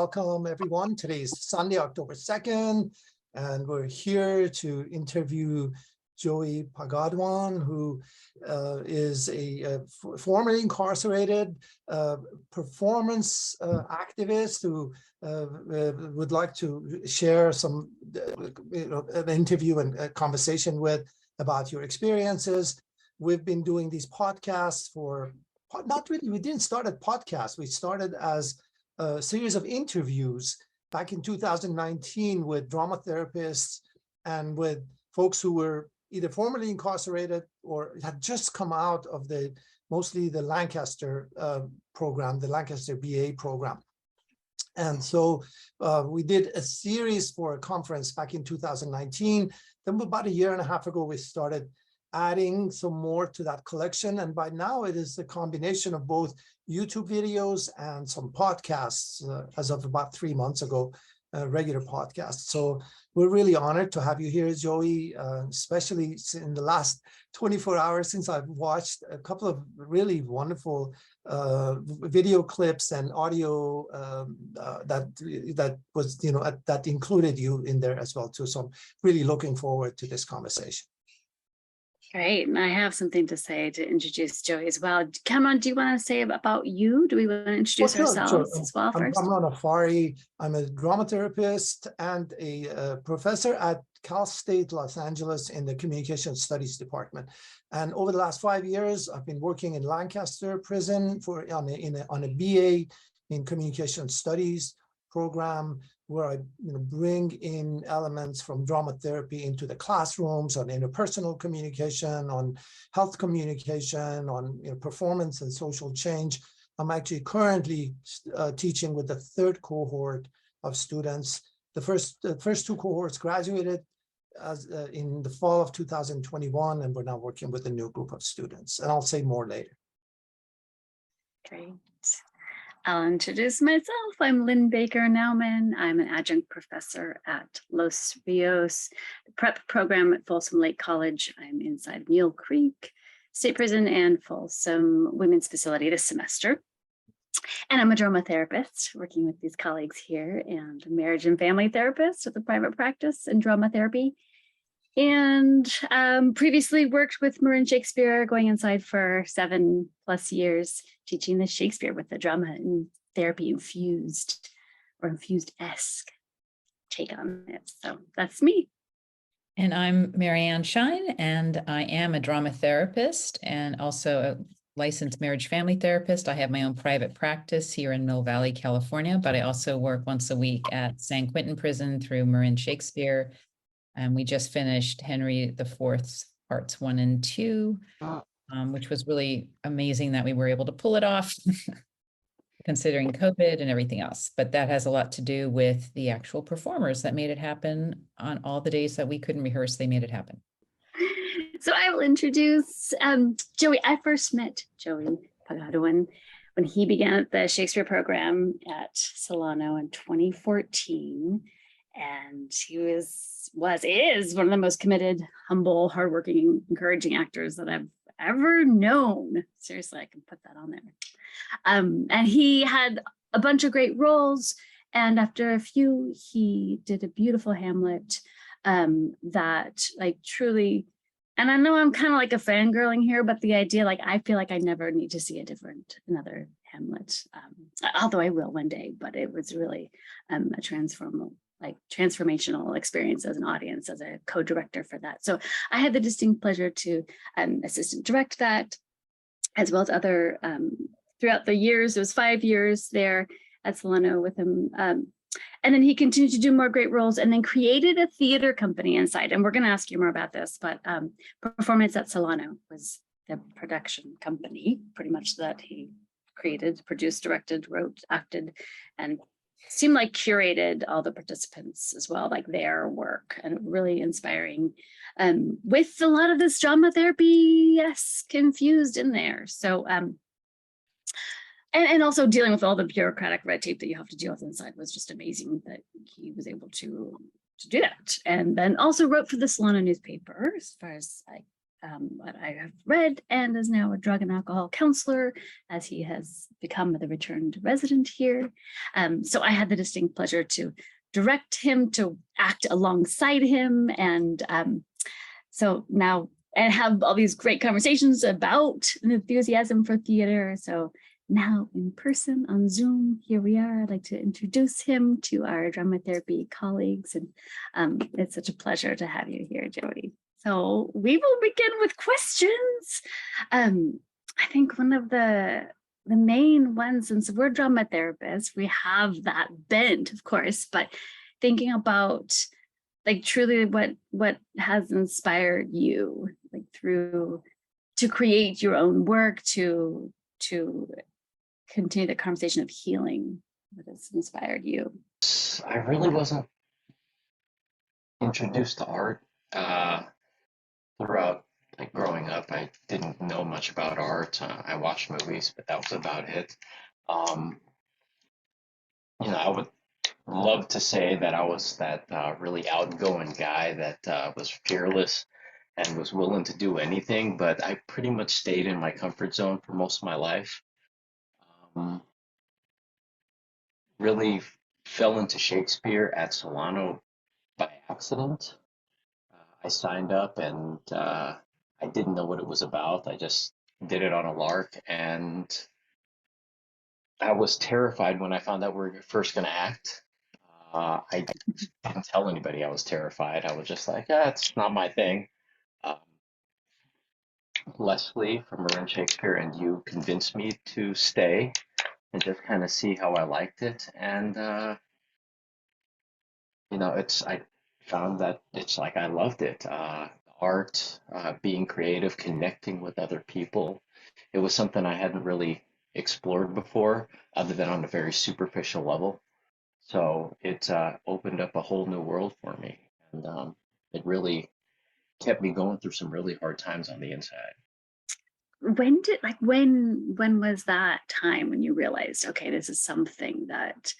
welcome everyone. Today is Sunday, October 2nd, and we're here to interview Joey Pagaduan, who is a formerly incarcerated performance activist who would like to share some an interview and a conversation with about your experiences. We've been doing these podcasts for, not really, we didn't start as podcasts. We started as a series of interviews back in 2019 with drama therapists and with folks who were either formerly incarcerated or had just come out of mostly the Lancaster program, the Lancaster BA program. And so we did a series for a conference back in 2019. Then about a year and a half ago, we started adding some more to that collection. And by now it is a combination of both YouTube videos and some podcasts as of about 3 months ago, regular podcasts. So we're really honored to have you here, Joey, especially in the last 24 hours since I've watched a couple of really wonderful video clips and audio that was, that included you in there as well too. So I'm really looking forward to this conversation. Great, and I have something to say to introduce Joey as well. Kamran, do you want to say about you? Do we want to introduce ourselves as well first? I'm Kamran Afary. I'm a drama therapist and a professor at Cal State Los Angeles in the Communication Studies Department. And over the last 5 years, I've been working in Lancaster Prison on a BA in Communication Studies program, where I bring in elements from drama therapy into the classrooms on interpersonal communication, on health communication, on performance and social change. I'm actually currently teaching with the third cohort of students. The first two cohorts graduated in the fall of 2021, and we're now working with a new group of students. And I'll say more later. Great. I'll introduce myself. I'm Lynn Baker-Nauman. I'm an adjunct professor at Los Rios, the prep program at Folsom Lake College. I'm inside Mule Creek State Prison and Folsom Women's Facility this semester. And I'm a drama therapist working with these colleagues here, and a marriage and family therapist with a private practice in drama therapy. And previously worked with Marianne Shakespeare, going inside for 7+ years, teaching the Shakespeare with the drama and therapy infused or infused-esque take on it. So that's me. And I'm Marianne Shine, and I am a drama therapist and also a licensed marriage family therapist. I have my own private practice here in Mill Valley, California, but I also work once a week at San Quentin Prison through Marianne Shakespeare. And we just finished Henry IV's parts 1 and 2, which was really amazing that we were able to pull it off, considering COVID and everything else. But that has a lot to do with the actual performers that made it happen on all the days that we couldn't rehearse. They made it happen. So I will introduce Joey. I first met Joey Pagaduan when he began at the Shakespeare program at Solano in 2014. And he is one of the most committed, humble, hardworking, encouraging actors that I've ever known. Seriously, I can put that on there. And he had a bunch of great roles. And after a few, he did a beautiful Hamlet that truly, and I know I'm kind of like a fangirling here, but the idea, I feel like I never need to see another Hamlet, although I will one day, but it was really a transformational experience as an audience, as a co-director for that. So I had the distinct pleasure to assistant direct that, as well as other, throughout the years. It was 5 years there at Solano with him. And then he continued to do more great roles and then created a theater company inside. And we're going to ask you more about this, but Performance at Solano was the production company, pretty much, that he created, produced, directed, wrote, acted, and seemed like curated all the participants as well, like their work, and really inspiring, with a lot of this drama therapy-esque infused in there. So, and also dealing with all the bureaucratic red tape that you have to deal with inside was just amazing that he was able to do that. And then also wrote for the Solano newspaper, as far as what I have read, and is now a drug and alcohol counselor, as he has become the returned resident here. So I had the distinct pleasure to direct him, to act alongside him, and so now and have all these great conversations about an enthusiasm for theater. So now in person on Zoom, here we are. I'd like to introduce him to our drama therapy colleagues, and it's such a pleasure to have you here, Joey. So we will begin with questions. I think one of the main ones, since we're drama therapists, we have that bent, of course, but thinking about like truly what has inspired you, like through to create your own work, to continue the conversation of healing, what has inspired you? I really wasn't introduced to art throughout like growing up. I didn't know much about art. I watched movies, but that was about it. I would love to say that I was that really outgoing guy that was fearless and was willing to do anything, but I pretty much stayed in my comfort zone for most of my life. Really fell into Shakespeare at Solano by accident. I signed up and I didn't know what it was about. I just did it on a lark, and I was terrified when I found out we were first going to act. I didn't tell anybody I was terrified. I was just like, it's not my thing. Um, Leslie from Marianne Shakespeare and you convinced me to stay and just kind of see how I liked it. And I found that it's like I loved it. Art, being creative, connecting with other people. It was something I hadn't really explored before, other than on a very superficial level. So it opened up a whole new world for me, and it really kept me going through some really hard times on the inside. When was that time when you realized, okay, this is something that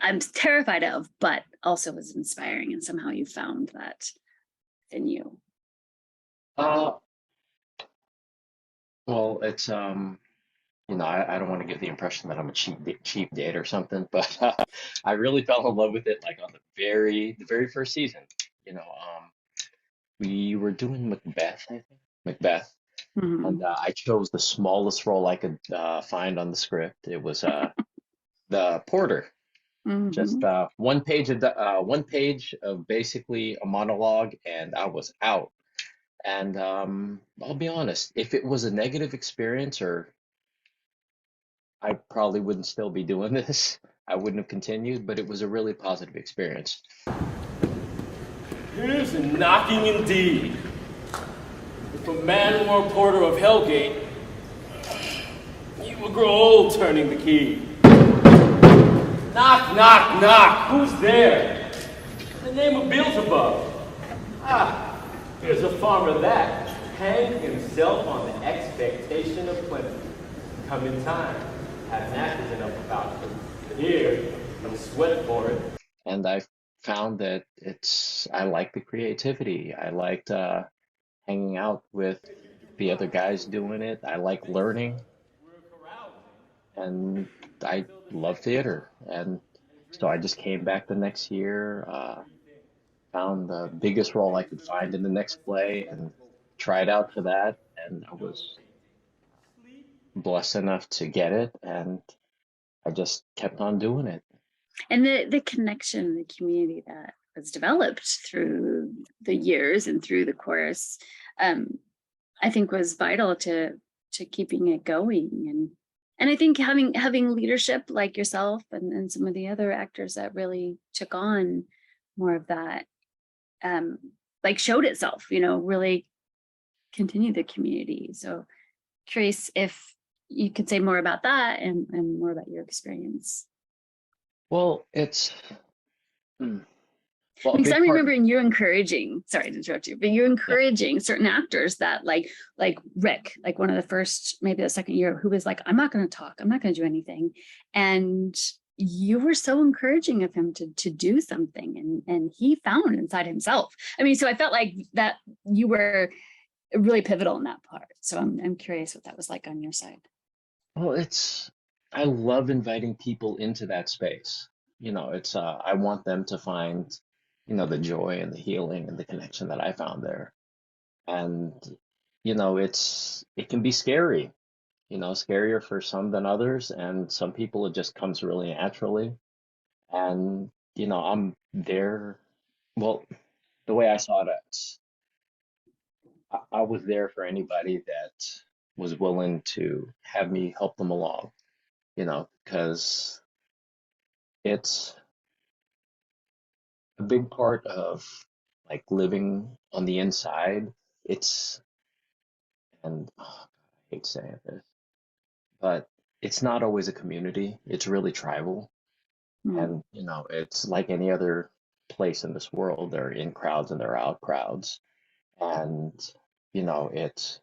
I'm terrified of, but also was inspiring, and somehow you found that in you? Well, it's I don't want to give the impression that I'm a cheap date or something, but I really fell in love with it like on the very first season. We were doing Macbeth, I think. Macbeth. And I chose the smallest role I could find on the script. It was the porter. Just one page of basically a monologue, and I was out. And I'll be honest, if it was a negative experience, or I probably wouldn't still be doing this. I wouldn't have continued, but it was a really positive experience. Here's a knocking indeed. If a man were a porter of Hellgate, he would grow old turning the key. Knock, knock, knock. Who's there? In the name of Beelzebub. Here's a farmer that hanged himself on the expectation of plenty. Come in time, have knackers enough about him. But here, no sweat for it. And I found that I like the creativity. I liked hanging out with the other guys doing it. I like learning. And I love theater. And so I just came back the next year, found the biggest role I could find in the next play, and tried out for that. And I was blessed enough to get it. And I just kept on doing it. And the connection, the community that was developed through the years and through the course, I think was vital to keeping it going. And I think having leadership like yourself and some of the other actors that really took on more of that, like showed itself, really continue the community. So curious if you could say more about that and more about your experience. Well, it's because I'm remembering you encouraging, sorry to interrupt you, but you're encouraging certain actors that like Rick, like one of the first, maybe the second year, who was like, I'm not going to talk, I'm not going to do anything. And you were so encouraging of him to do something, and he found inside himself. I mean, so I felt like that you were really pivotal in that part. So I'm curious what that was like on your side. Well, I love inviting people into that space. I want them to find, the joy and the healing and the connection that I found there. And, it can be scary, scarier for some than others. And some people, it just comes really naturally. And, I'm there. Well, the way I saw it, I was there for anybody that was willing to have me help them along, because it's a big part of like living on the inside. It's, and oh, God, I hate saying this, but it's not always a community. It's really tribal. And, it's like any other place in this world. There are in crowds and there are out crowds. And, it's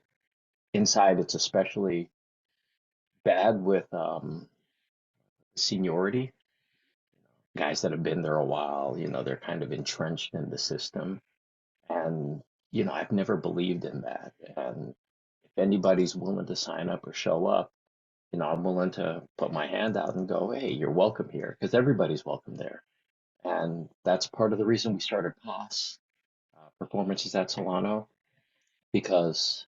inside, it's especially bad with seniority. Guys that have been there a while, they're kind of entrenched in the system. And, I've never believed in that. And if anybody's willing to sign up or show up, I'm willing to put my hand out and go, hey, you're welcome here, because everybody's welcome there. And that's part of the reason we started POS, Performances at Solano, because,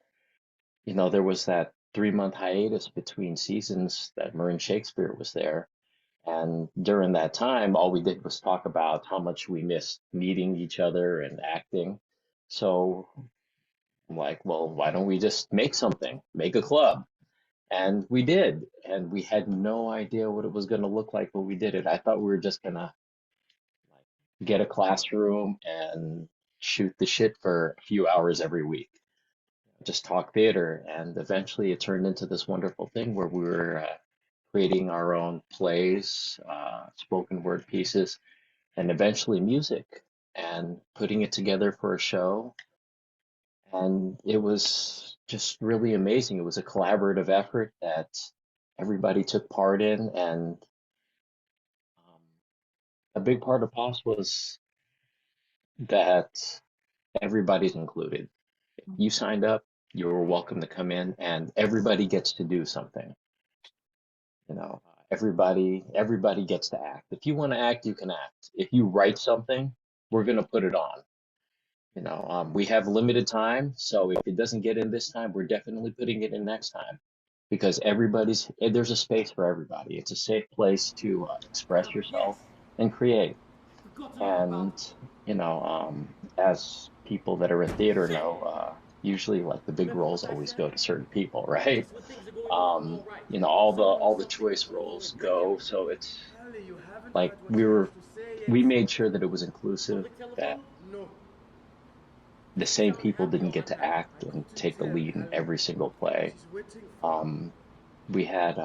there was that 3-month hiatus between seasons that Marin Shakespeare was there. And during that time, all we did was talk about how much we missed meeting each other and acting. So I'm like, well, why don't we just make something, make a club? And we did. And we had no idea what it was going to look like when we did it. I thought we were just going to get a classroom and shoot the shit for a few hours every week, just talk theater. And eventually it turned into this wonderful thing where we were creating our own plays, spoken word pieces, and eventually music, and putting it together for a show. And it was just really amazing. It was a collaborative effort that everybody took part in. And a big part of POS was that everybody's included. If you signed up, you were welcome to come in, and everybody gets to do something. Everybody gets to act. If you want to act, you can act. If you write something, we're going to put it on. We have limited time, so if it doesn't get in this time, we're definitely putting it in next time, because there's a space for everybody. It's a safe place to express yourself and create. And as people that are in theater know, usually like the big roles always go to certain people, right? All the choice roles go. So it's like we made sure that it was inclusive, that the same people didn't get to act and take the lead in every single play. We had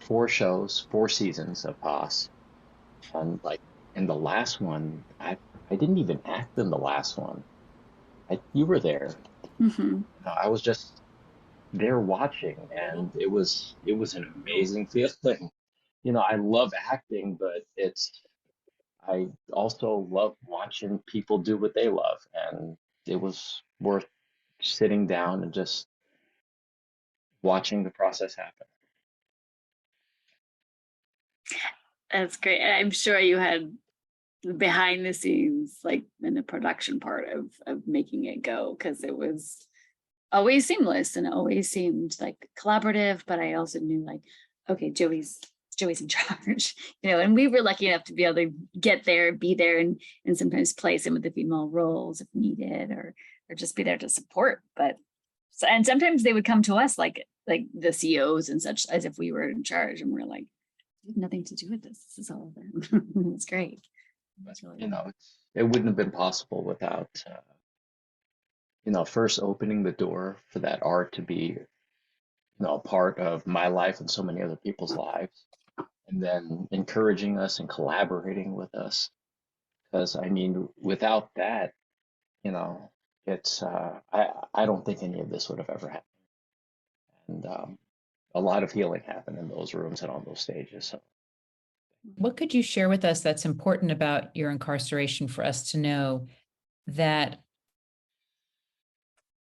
4 shows, 4 seasons of POS, and like in the last one, I didn't even act in the last one. You were there. I was just there watching, and it was an amazing feeling. I love acting, but I also love watching people do what they love, and it was worth sitting down and just watching the process happen. That's great. I'm sure you had behind the scenes, like in the production part of making it go, because it was always seamless and it always seemed like collaborative. But I also knew like, okay, Joey's in charge, and we were lucky enough to be able to get there, be there, and sometimes play some of the female roles if needed, or just be there to support. And sometimes they would come to us like the CEOs and such, as if we were in charge, and we're like, nothing to do with this. This is all of them. It's great. Really it wouldn't have been possible without first opening the door for that art to be a part of my life and so many other people's lives, and then encouraging us and collaborating with us. Because without that, it's I don't think any of this would have ever happened. And a lot of healing happened in those rooms and on those stages. So what could you share with us that's important about your incarceration for us to know that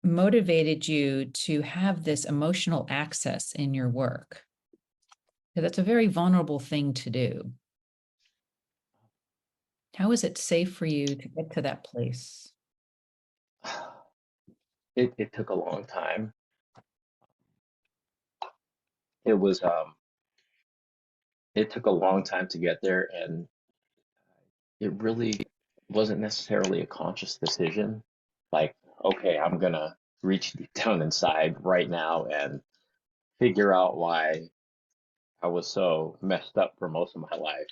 motivated you to have this emotional access in your work? Because that's a very vulnerable thing to do. How is it safe for you to get to that place? It took a long time. It was it took a long time to get there, and it really wasn't necessarily a conscious decision. Like, okay, I'm gonna reach deep down inside right now and figure out why I was so messed up for most of my life.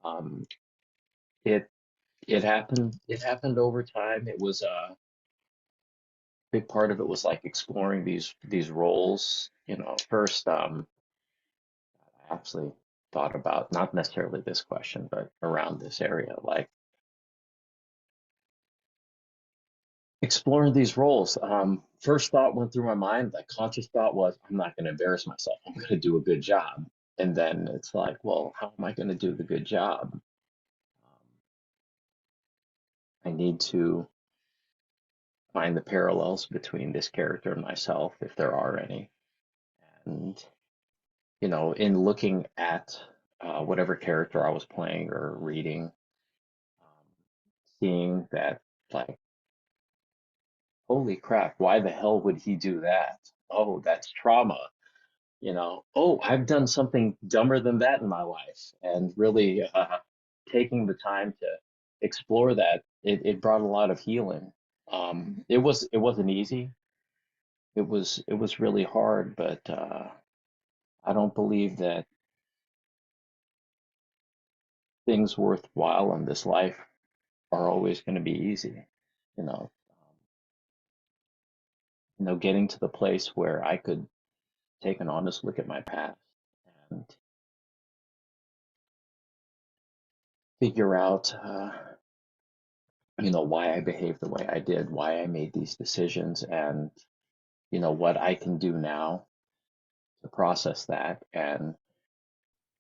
Um, it it happened. It happened over time. It was a big part of it was like exploring these roles. You know, first, I actually thought about not necessarily this question, but around this area, like exploring these roles. First thought went through my mind, like conscious thought was, I'm not going to embarrass myself. I'm going to do a good job. And then it's like, well, how am I going to do the good job? I need to find the parallels between this character and myself, if there are any. And, you know, in looking at whatever character I was playing or reading, seeing that, like, holy crap, why the hell would he do that? Oh, that's trauma. You know, oh, I've done something dumber than that in my life. And really taking the time to explore that, it brought a lot of healing. It wasn't easy. It was really hard, but I don't believe that things worthwhile in this life are always going to be easy. You know, getting to the place where I could take an honest look at my past and figure out, why I behaved the way I did, why I made these decisions, and, what I can do now to process that and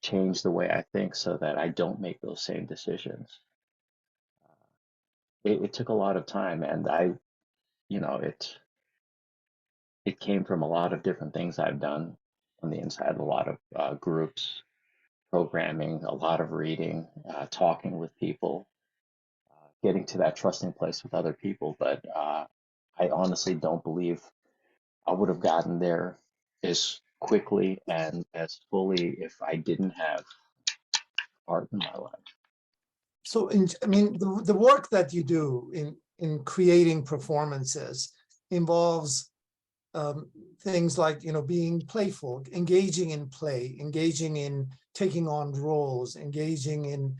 change the way I think so that I don't make those same decisions. It took a lot of time, and it came from a lot of different things I've done on the inside, a lot of groups, programming, a lot of reading, talking with people, getting to that trusting place with other people. But I honestly don't believe I would have gotten there as quickly and as fully if I didn't have art in my life. So, the work that you do in creating performances involves things like, being playful, engaging in play, engaging in taking on roles, engaging in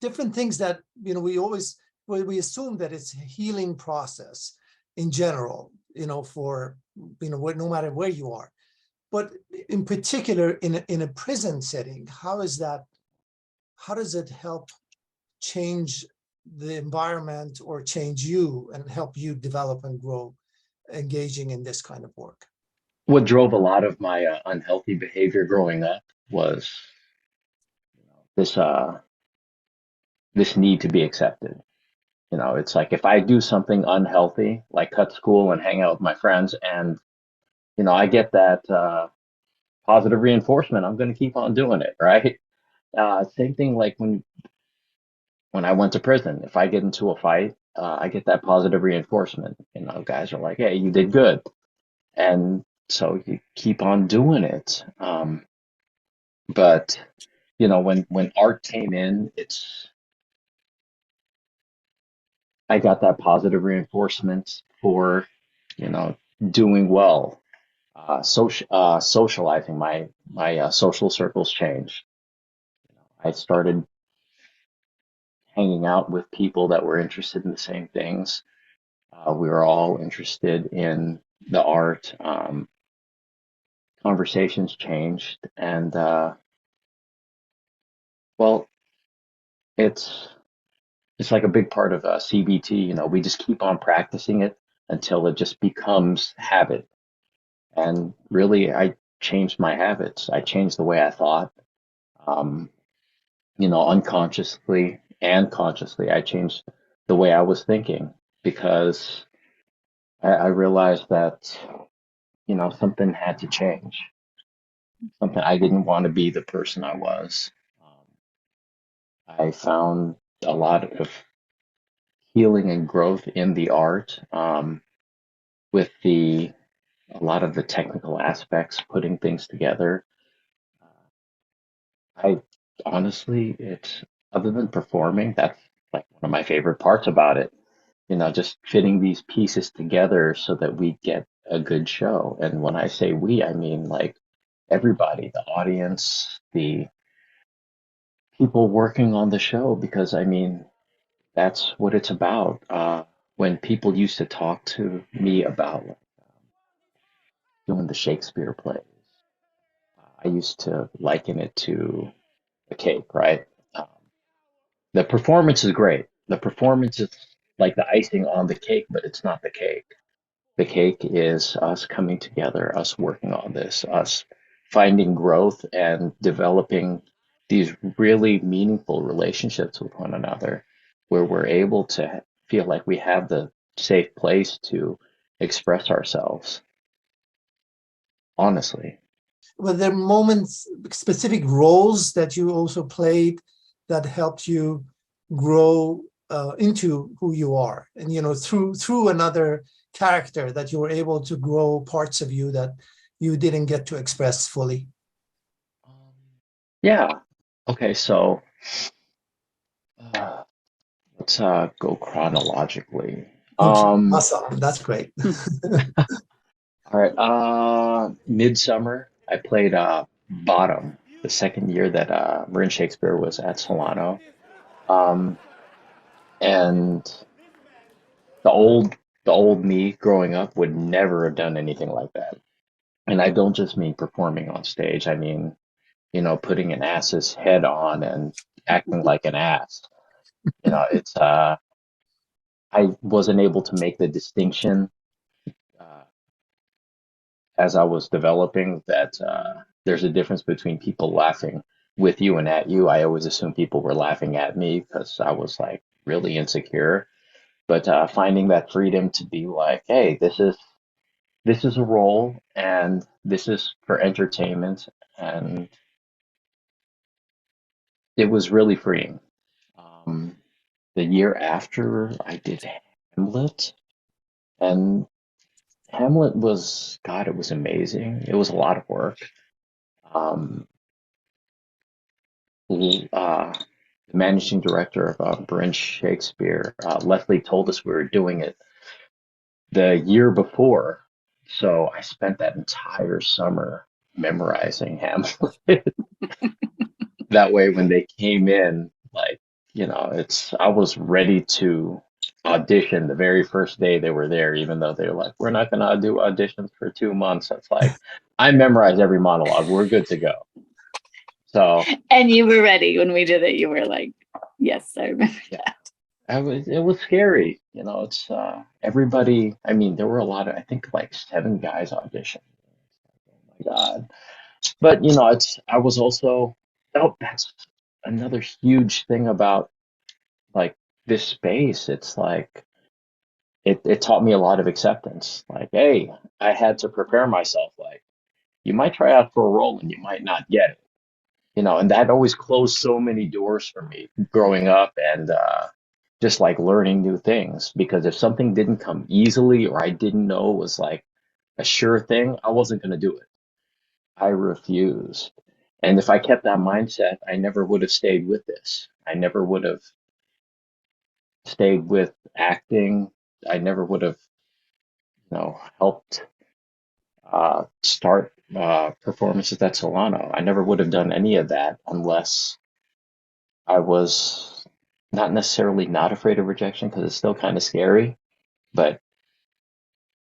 different things that, we assume that it's a healing process in general, for, no matter where you are. But in particular, in a prison setting, how does it help change the environment or change you and help you develop and grow engaging in this kind of work? What drove a lot of my unhealthy behavior growing up was this this need to be accepted. It's like if I do something unhealthy, like cut school and hang out with my friends, and I get that positive reinforcement, I'm going to keep on doing it, right? Same thing like when I went to prison. If I get into a fight, I get that positive reinforcement. Guys are like, "Hey, you did good," and so you keep on doing it. But when art came in, I got that positive reinforcement for doing well. Socializing, my social circles changed. I started hanging out with people that were interested in the same things. We were all interested in the art. Conversations changed, and well, it's like a big part of CBT. We just keep on practicing it until it just becomes habit. And really, I changed my habits. I changed the way I thought. Um, Unconsciously and consciously, I changed the way I was thinking because I realized that, something had to change. Something I didn't want to be the person I was. I found a lot of healing and growth in the art, with a lot of the technical aspects, putting things together. I honestly, it's other than performing, that's like one of my favorite parts about it. Just fitting these pieces together so that we get a good show. And when I say we, I mean like everybody, the audience, the people working on the show, because I mean, that's what it's about. When people used to talk to me about like, doing the Shakespeare plays, I used to liken it to a cake, right? Um, the performance is great. The performance is like the icing on the cake, but it's not the cake. The cake is us coming together, us working on this, us finding growth and developing these really meaningful relationships with one another, where we're able to feel like we have the safe place to express ourselves honestly. Were there moments, specific roles that you also played that helped you grow into who you are, and through another character that you were able to grow parts of you that you didn't get to express fully? Yeah. Okay, so uh, let's go chronologically. Okay, awesome. That's great. All right. Midsummer, I played Bottom the second year that Marianne Shakespeare was at Solano. Um, and the old the old me growing up would never have done anything like that. And I don't just mean performing on stage. I mean, putting an ass's head on and acting like an ass. It's I wasn't able to make the distinction uh, as I was developing that there's a difference between people laughing with you and at you. I always assumed people were laughing at me because I was like really insecure. But finding that freedom to be like, hey, this is a role and this is for entertainment, and it was really freeing. Um, the year after, I did Hamlet, and Hamlet was, God, it was amazing. It was a lot of work. Um, the managing director of Bryn Shakespeare, Leslie, told us we were doing it the year before. So I spent that entire summer memorizing Hamlet. That way, when they came in, like, I was ready to audition the very first day they were there, even though they were like, we're not going to do auditions for 2 months. It's like, I memorized every monologue. We're good to go. So, and you were ready when we did it. You were like, yes, I remember yeah. that. It was scary. It's everybody. I mean, there were a lot of, I think like 7 guys auditioned. Oh my God. But I was also, oh, that's another huge thing about like this space. It's like it taught me a lot of acceptance. Like, hey, I had to prepare myself. Like, you might try out for a role and you might not get it. And that always closed so many doors for me growing up, and just like learning new things. Because if something didn't come easily or I didn't know was like a sure thing, I wasn't going to do it. I refused. And if I kept that mindset, I never would have stayed with this. I never would have stayed with acting. I never would have, helped start performances at Solano. I never would have done any of that unless I was not necessarily not afraid of rejection, because it's still kind of scary, but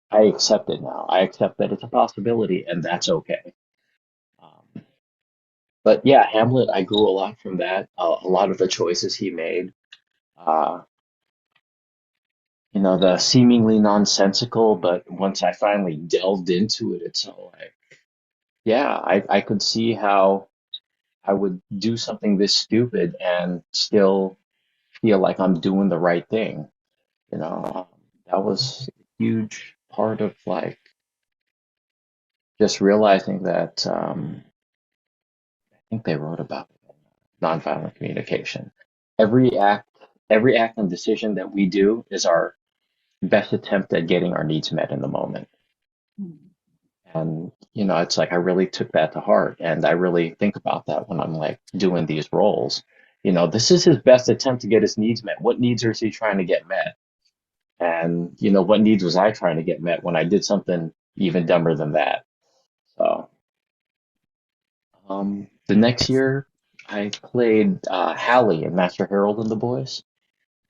I accept it now. I accept that it's a possibility, and that's okay. Um, but yeah, Hamlet, I grew a lot from that. A lot of the choices he made, uh, the seemingly nonsensical, but once I finally delved into it, it's all like, yeah, I could see how I would do something this stupid and still feel like I'm doing the right thing. You know, that was huge part of like just realizing that I think they wrote about it in nonviolent communication. Every act, every act and decision that we do is our best attempt at getting our needs met in the moment. And, it's like I really took that to heart. And I really think about that when I'm like doing these roles. This is his best attempt to get his needs met. What needs is he trying to get met? And, what needs was I trying to get met when I did something even dumber than that? So, the next year I played Hallie in Master Harold and the Boys.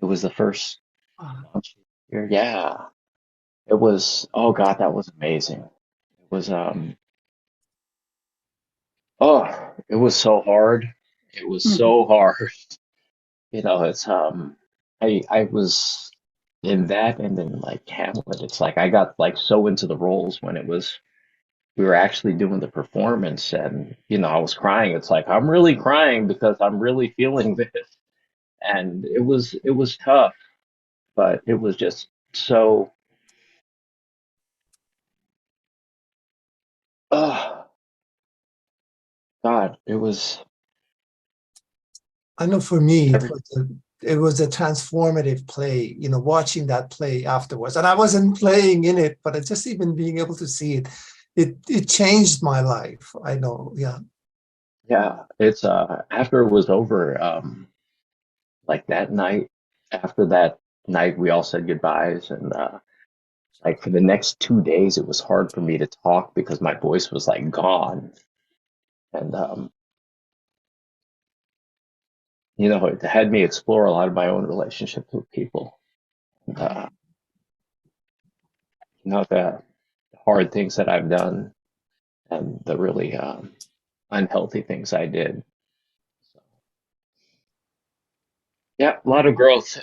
It was the first launch year. Yeah. It was, oh God, that was amazing. It was, it was so hard. It was so hard. It's, I was in that and then like Hamlet. It's like I got like so into the roles when we were actually doing the performance and, I was crying. It's like, I'm really crying because I'm really feeling this. And it was tough, but it was just so, oh God, it was I know for me, every, it was a transformative play, watching that play afterwards. And I wasn't playing in it, but just even being able to see it, it changed my life. I know. Yeah. yeah, it's, after it was over, like that night, after that night, we all said goodbyes. And, like for the next 2 days, it was hard for me to talk because my voice was like gone. And, it had me explore a lot of my own relationships with people. And, the hard things that I've done and the really unhealthy things I did. So, yeah, a lot of growth.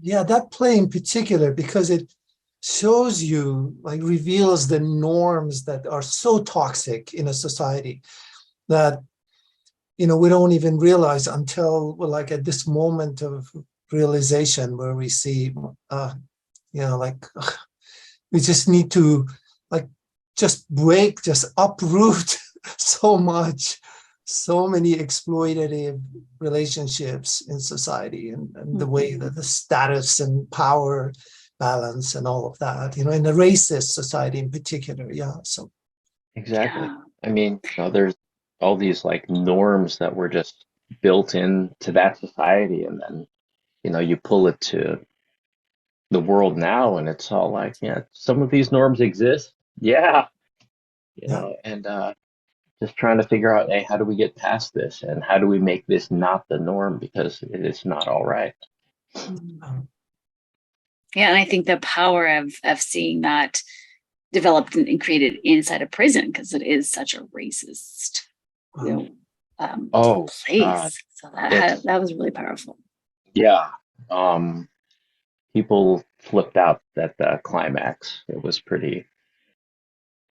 Yeah, that play in particular, because it shows you, like reveals the norms that are so toxic in a society that, we don't even realize until we're like at this moment of realization where we see, like we just need to like just break, just uproot so much, so many exploitative relationships in society, and the way that the status and power balance and all of that, in a racist society in particular. Yeah. So Exactly. I mean, there's all these like norms that were just built into that society, and then, you pull it to the world now, and it's all like, yeah, some of these norms exist. Yeah, yeah. and just trying to figure out, hey, how do we get past this, and how do we make this not the norm because it is not all right. Um, Yeah, and I think the power of seeing that developed and created inside a prison, because it is such a racist, Oh God, place. So it's that was really powerful. yeah. Um, People flipped out at the climax. It was pretty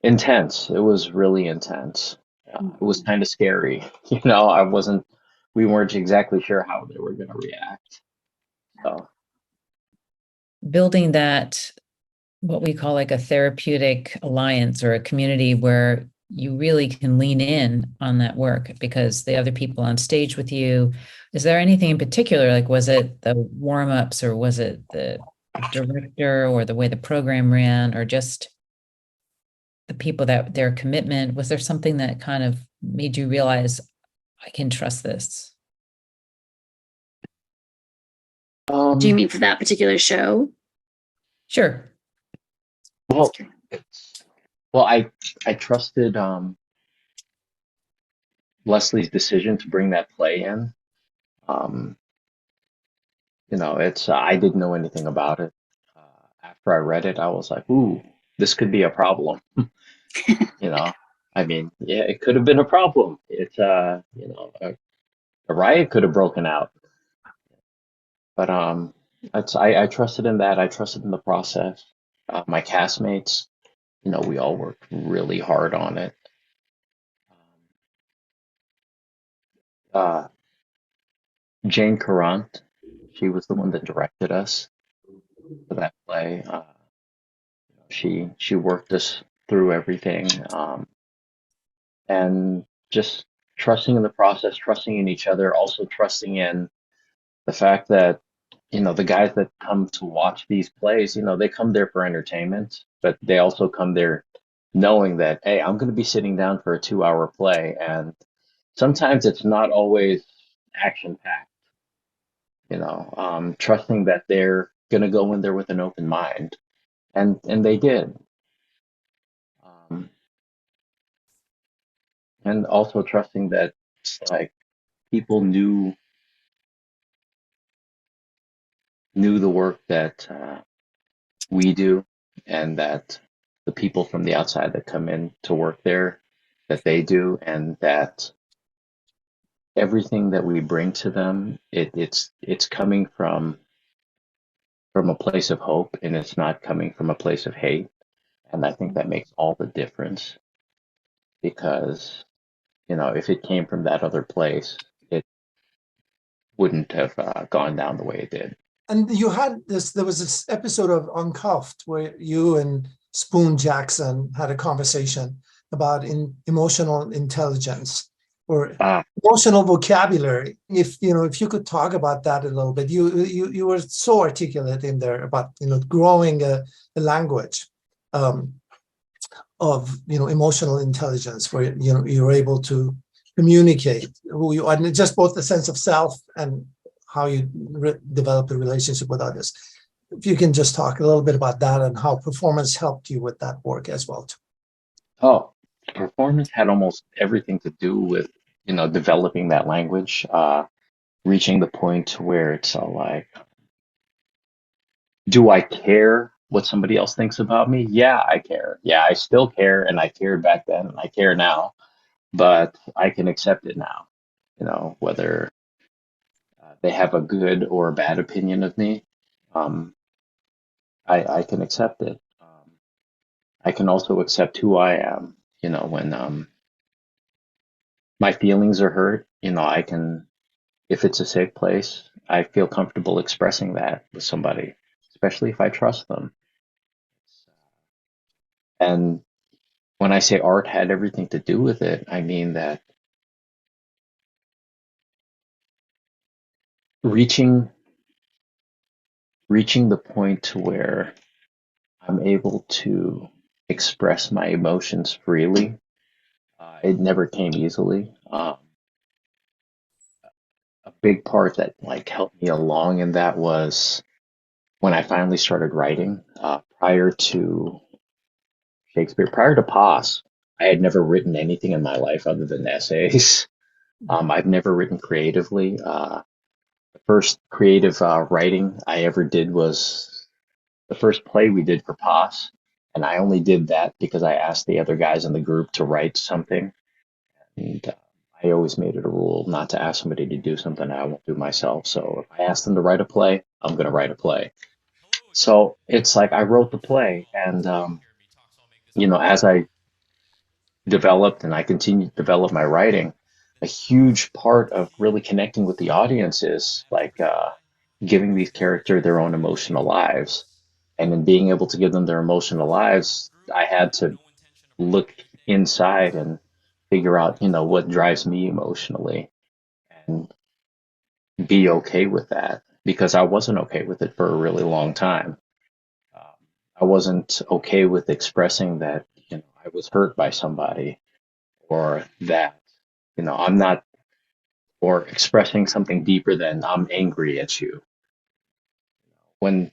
intense. It was really intense. It was kind of scary. We weren't exactly sure how they were going to react. So, Building that, what we call like a therapeutic alliance or a community where you really can lean in on that work because the other people on stage with you. Is there anything in particular? Like, was it the warm-ups or was it the director or the way the program ran or just the people that their commitment? Was there something that kind of made you realize I can trust this? Do you mean for that particular show? Sure. well, well, I trusted Leslie's decision to bring that play in. Um, it's I didn't know anything about it. After I read it, I was like, ooh, this could be a problem. You know, I mean, yeah, it could have been a problem. It's a riot could have broken out. But I trusted in that. I trusted in the process. My castmates, we all worked really hard on it. Uh, Jane Carant, she was the one that directed us. that play. She worked us through everything, and just trusting in the process, trusting in each other, also trusting in the fact that, the guys that come to watch these plays, they come there for entertainment, but they also come there knowing that, hey, I'm going to be sitting down for a 2-hour play, and sometimes it's not always action packed, trusting that they're going to go in there with an open mind, and they did. Um, and also trusting that, like, people knew the work that we do, and that the people from the outside that come in to work there, that they do, and that everything that we bring to them, it's coming from a place of hope, and it's not coming from a place of hate. And I think that makes all the difference, because if it came from that other place, it wouldn't have gone down the way it did. And there was this episode of Uncuffed where you and Spoon Jackson had a conversation about emotional intelligence or emotional vocabulary. If you could talk about that a little bit. You were so articulate in there about growing a language of emotional intelligence, where you're able to communicate who you are, and just both the sense of self and how you develop a relationship with others. If you can just talk a little bit about that and how performance helped you with that work as well too. Oh, performance had almost everything to do with, developing that language, reaching the point where it's all like, do I care what somebody else thinks about me? Yeah, I care. Yeah, I still care, and I cared back then, and I care now, but I can accept it now, whether they have a good or a bad opinion of me. I can accept it. I can also accept who I am, when my feelings are hurt, I can, if it's a safe place, I feel comfortable expressing that with somebody, especially if I trust them. And when I say art had everything to do with it, I mean that reaching the point to where I'm able to express my emotions freely. It never came easily. A big part that helped me along in that was when I finally started writing. Prior to Shakespeare, prior to Pos, I had never written anything in my life other than essays. I've never written creatively. The first creative writing I ever did was the first play we did for Pos, and I only did that because I asked the other guys in the group to write something, and I always made it a rule not to ask somebody to do something I won't do myself. So if I ask them to write a play, I'm going to write a play. So it's like I wrote the play, and as I developed and I continued to develop my writing, a huge part of really connecting with the audience is giving these characters their own emotional lives. And in being able to give them their emotional lives, I had to look inside and figure out, what drives me emotionally, and be okay with that, because I wasn't okay with it for a really long time. I wasn't okay with expressing that, I was hurt by somebody, or that, I'm not, or expressing something deeper than I'm angry at you. When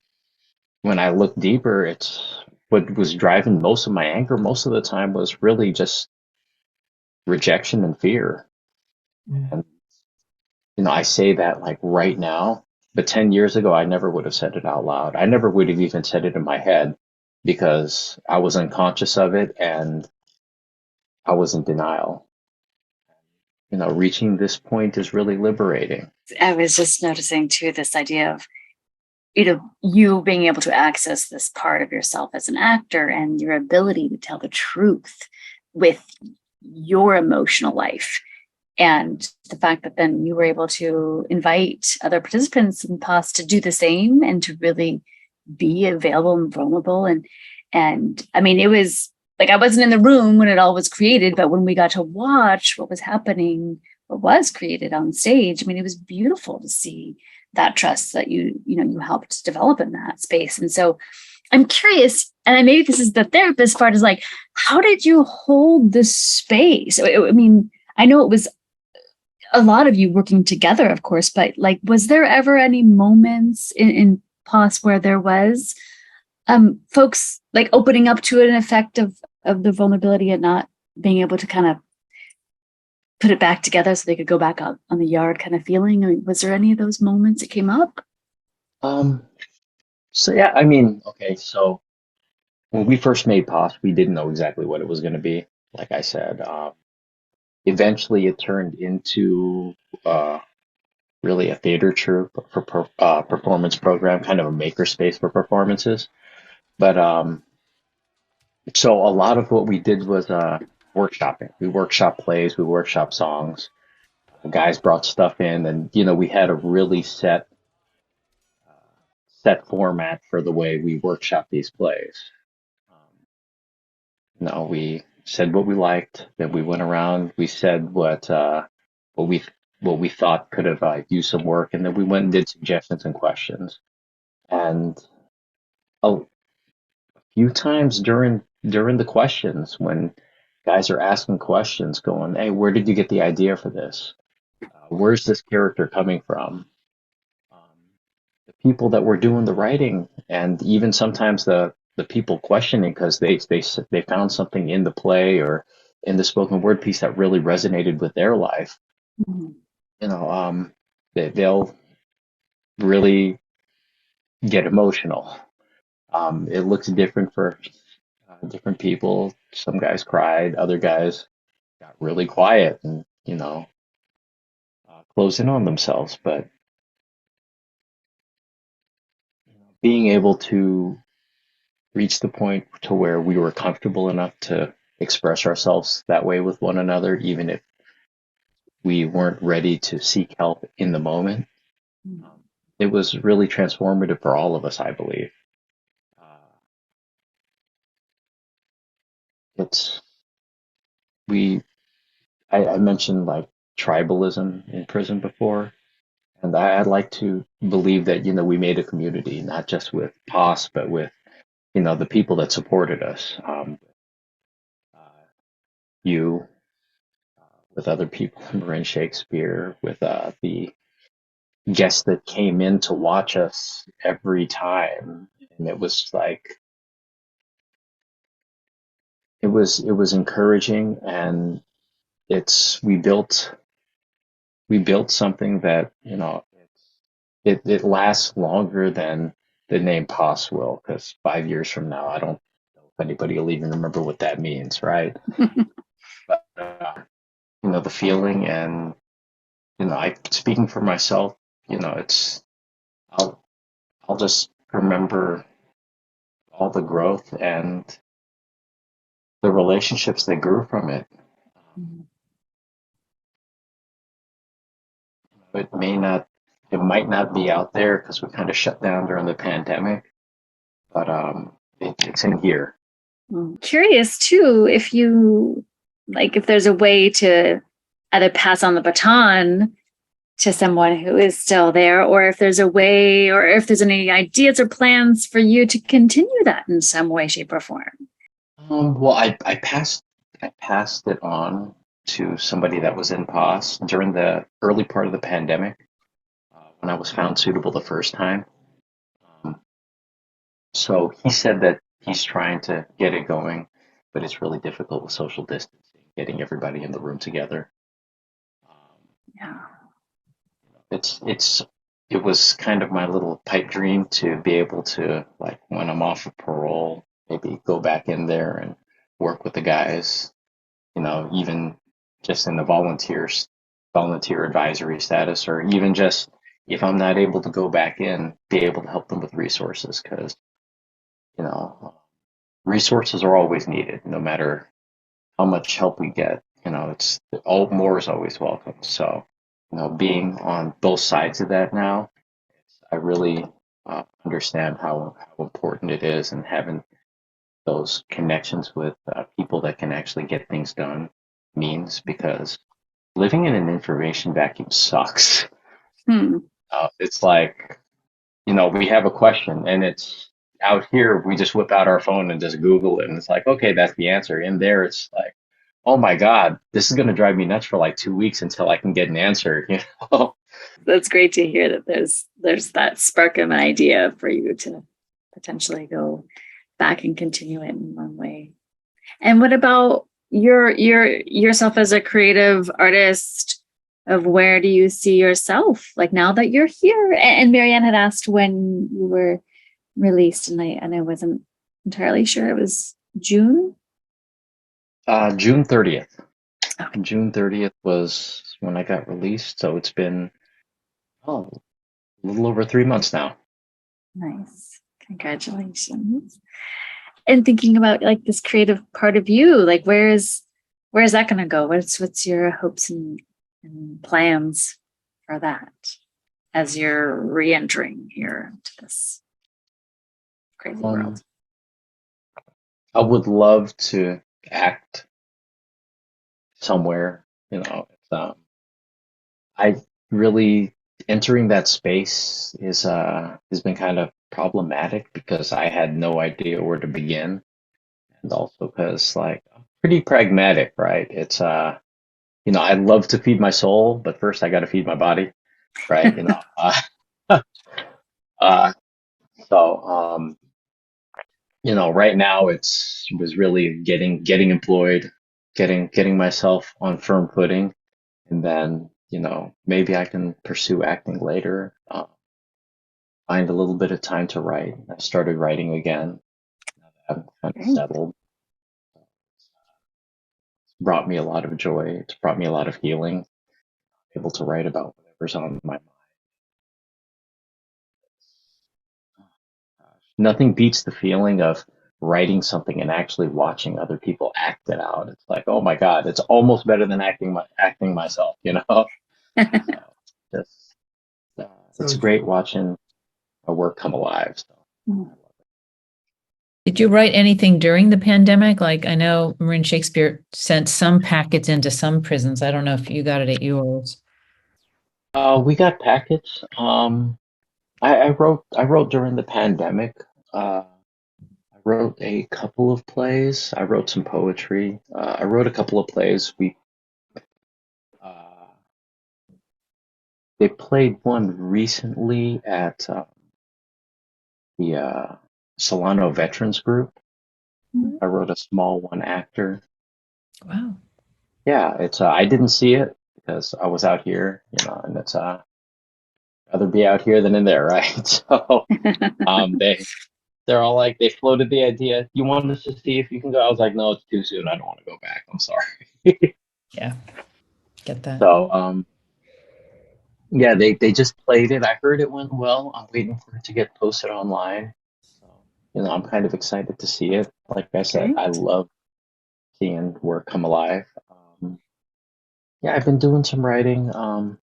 I look deeper, it's what was driving most of my anger most of the time was really just rejection and fear. And, I say that right now, but 10 years ago, I never would have said it out loud. I never would have even said it in my head because I was unconscious of it and I was in denial. Reaching this point is really liberating. I was just noticing too, this idea of, you being able to access this part of yourself as an actor and your ability to tell the truth with your emotional life. And the fact that then you were able to invite other participants in POS to do the same and to really be available and vulnerable. And I mean, it was like, I wasn't in the room when it all was created, but when we got to watch what was happening, what was created on stage, I mean, it was beautiful to see that trust that you helped develop in that space. And so I'm curious, and maybe this is the therapist part, is like, how did you hold this space? I mean, I know it was a lot of you working together, of course, but like, was there ever any moments in POS where there was folks like opening up to an effect of the vulnerability and not being able to kind of put it back together so they could go back out on the yard kind of feeling? I mean, was there any of those moments that came up? So yeah, I mean, okay, so when we first made POS, we didn't know exactly what it was going to be. Like I said, eventually it turned into really a theater troupe for performance program, kind of a makerspace for performances. But so a lot of what we did was workshopping. We workshop plays, we workshop songs. The guys brought stuff in, and we had a really set format for the way we workshop these plays. We said what we liked, then we went around, we said what we thought could have used some work, and then we went and did suggestions and questions. And a few times during the questions, when guys are asking questions, going, "Hey, where did you get the idea for this? Where's this character coming from?" The people that were doing the writing, and even sometimes the people questioning, because they found something in the play or in the spoken word piece that really resonated with their life. Mm-hmm. They'll really get emotional. It looks different for different people. Some guys cried, other guys got really quiet and closed in on themselves. But being able to reach the point to where we were comfortable enough to express ourselves that way with one another, even if we weren't ready to seek help in the moment, it was really transformative for all of us, I believe. I mentioned like tribalism in prison before, and I'd like to believe that we made a community, not just with POS, but with the people that supported us. You, with other people, Marianne Shakespeare, with the guests that came in to watch us every time, and it was like it was encouraging, and we built something that it lasts longer than the name POS will, because 5 years from now, I don't know if anybody will even remember what that means, right? But the feeling, and I speaking for myself, it's I'll just remember all the growth and the relationships that grew from it. It might not be out there because we kind of shut down during the pandemic, but it's in here. Curious too, if there's a way to either pass on the baton to someone who is still there, or if there's a way, or if there's any ideas or plans for you to continue that in some way, shape, or form. Well, I passed it on to somebody that was in POS during the early part of the pandemic, when I was found suitable the first time. So he said that he's trying to get it going, but it's really difficult with social distancing, getting everybody in the room together. Yeah. It was kind of my little pipe dream to be able to, like, when I'm off of parole, maybe go back in there and work with the guys, even just in the volunteer advisory status, or even just if I'm not able to go back in, be able to help them with resources, because resources are always needed, no matter how much help we get. It's more is always welcome. So being on both sides of that now, I really understand how important it is, and having those connections with people that can actually get things done means, because living in an information vacuum sucks. It's like, we have a question and it's out here, we just whip out our phone and just Google it, and it's like, okay, that's the answer. In there, it's like, oh my God, this is going to drive me nuts for like 2 weeks until I can get an answer, That's great to hear that there's that spark of an idea for you to potentially go back and continue it in one way. And what about yourself as a creative artist? Of where do you see yourself like now that you're here? And Marianne had asked when you were released, and I wasn't entirely sure. It was June. June 30th. Okay. June 30th was when I got released, so it's been a little over 3 months now. Nice, congratulations. And thinking about like this creative part of you, like where is that going to go? What's your hopes and plans for that as you're re-entering here into this crazy world? I would love to act somewhere, I really entering that space has been kind of problematic because I had no idea where to begin, and also because like I'm pretty pragmatic, right? It's I'd love to feed my soul, but first I got to feed my body, right? uh, so right now it was really getting employed, getting myself on firm footing, and then maybe I can pursue acting later. Find a little bit of time to write. I started writing again. I'm kind of settled. It's brought me a lot of joy. It's brought me a lot of healing. Able to write about whatever's on my mind. Nothing beats the feeling of writing something and actually watching other people act it out. It's like, oh my God, it's almost better than acting myself, So just, it's great watching my work come alive. So. Did you write anything during the pandemic? Like I know Marin Shakespeare sent some packets into some prisons. I don't know if you got it at yours. We got packets. I wrote during the pandemic. I wrote a couple of plays. I wrote some poetry. I wrote a couple of plays. They played one recently at the Solano Veterans Group. I wrote a small one-actor. Wow. Yeah, it's I didn't see it because I was out here, and it's rather be out here than in there, right? So they're all like, they floated the idea. You want us to see if you can go? I was like, no, it's too soon. I don't want to go back. I'm sorry. Yeah, get that. So yeah, they just played it. I heard it went well. I'm waiting for it to get posted online. So I'm kind of excited to see it. Like I said, I love seeing work come alive. Yeah, I've been doing some writing. Kind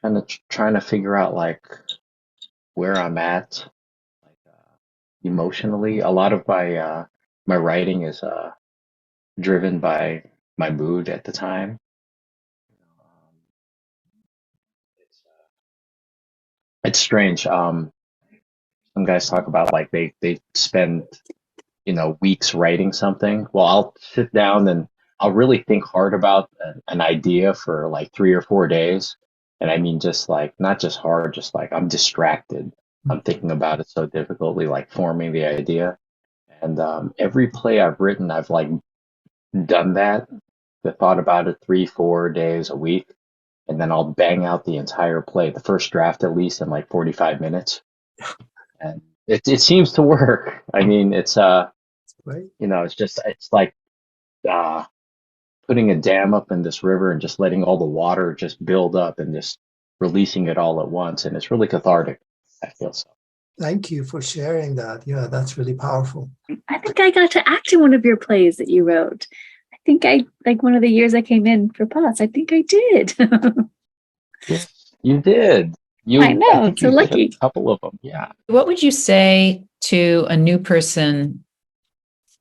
of trying to figure out like where I'm at, like emotionally. A lot of my writing is driven by my mood at the time. It's strange. Some guys talk about like they spend weeks writing something. Well, I'll sit down and I'll really think hard about an idea for like 3 or 4 days. And I mean, just like, not just hard, just like I'm distracted. I'm thinking about it so difficultly, like forming the idea. And every play I've written, I've like done that. I thought about it 3, 4 days a week. And then I'll bang out the entire play, the first draft at least, in like 45 minutes. And it seems to work. I mean, it's it's like putting a dam up in this river and just letting all the water just build up and just releasing it all at once, and it's really cathartic. I feel so. Thank you for sharing that. Yeah, that's really powerful. I think I got to act in one of your plays that you wrote. I think like one of the years I came in for POTS, I think I did. Yes, you did. I know, think so you hit lucky. a couple of them. Yeah. What would you say to a new person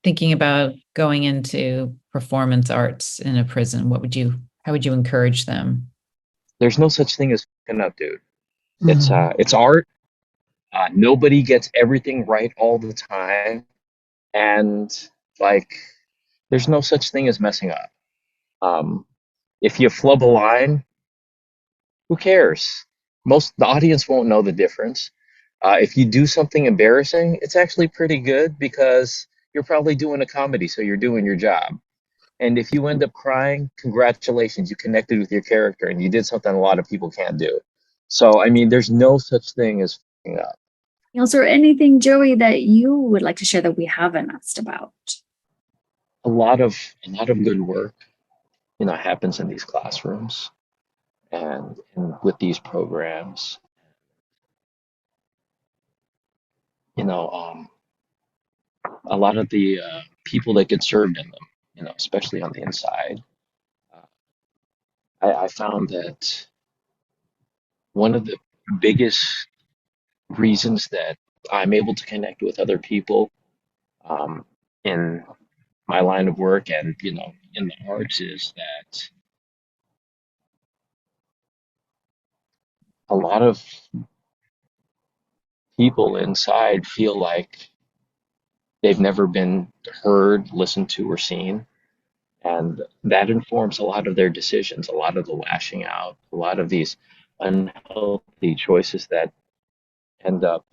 thinking about going into performance arts in a prison? How would you encourage them? There's no such thing as fucking up, dude. Mhm. It's art. Nobody gets everything right all the time, and like, there's no such thing as messing up. Um, if you flub a line, who cares? The audience won't know the difference. If you do something embarrassing, it's actually pretty good because you're probably doing a comedy, so you're doing your job. And if you end up crying, congratulations, you connected with your character and you did something a lot of people can't do. So, I mean, there's no such thing as fucking up. Is there anything, Joey, that you would like to share that we haven't asked about? A lot of good work, happens in these classrooms and with these programs. You know, a lot of the people that get served in them, especially on the inside. I found that one of the biggest reasons that I'm able to connect with other people um, in my line of work and in the arts is that a lot of people inside feel like they've never been heard, listened to, or seen. And that informs a lot of their decisions, a lot of the lashing out, a lot of these unhealthy choices that end up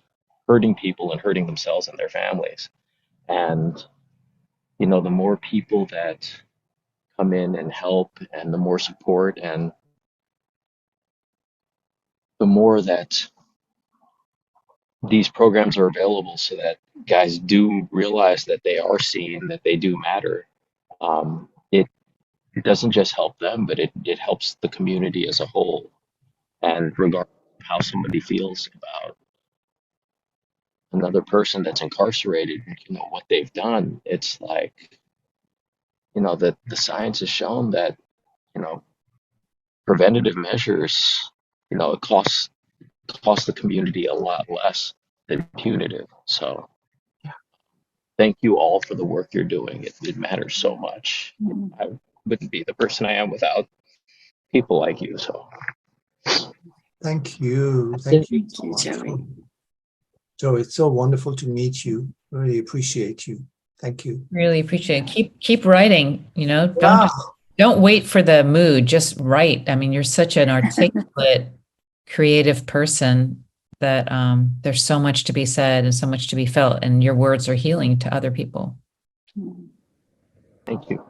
hurting people and hurting themselves and their families. And, the more people that come in and help and the more support and the more that these programs are available so that guys do realize that they are seen, that they do matter. It doesn't just help them, but it helps the community as a whole. And regardless of how somebody feels about another person that's incarcerated, what they've done, it's like, that the science has shown that, you know, preventative measures, it costs the community a lot less than punitive. So thank you all for the work you're doing. It matters so much. I wouldn't be the person I am without people like you. So Thank you. that's Thank it. you Thank so you, much. Joey. Joe, it's so wonderful to meet you. Really appreciate you. Thank you. Really appreciate it. Keep writing, Yeah. don't wait for the mood, just write. I mean, you're such an articulate, creative person that there's so much to be said and so much to be felt, and your words are healing to other people. Thank you.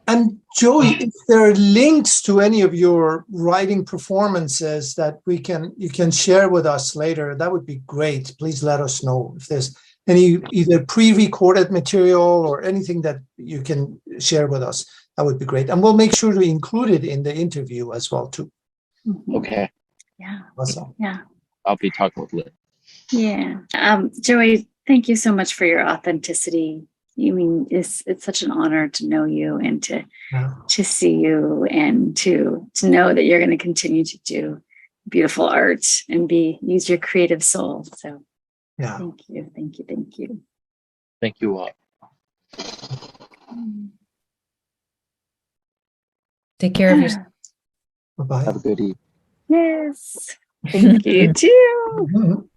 And Joey, if there are links to any of your writing performances that you can share with us later, that would be great. Please let us know if there's any either pre-recorded material or anything that you can share with us. That would be great. And we'll make sure to include it in the interview as well, too. Okay. Yeah. Awesome. Yeah. I'll be talking with Lynn. Yeah. Joey, thank you so much for your authenticity. I mean, it's such an honor to know you and to see you and to know that you're going to continue to do beautiful art and use your creative soul. So Yeah. thank you. Thank you all. Take care of yourself. Bye-bye. Have a good evening. Yes. Thank you too.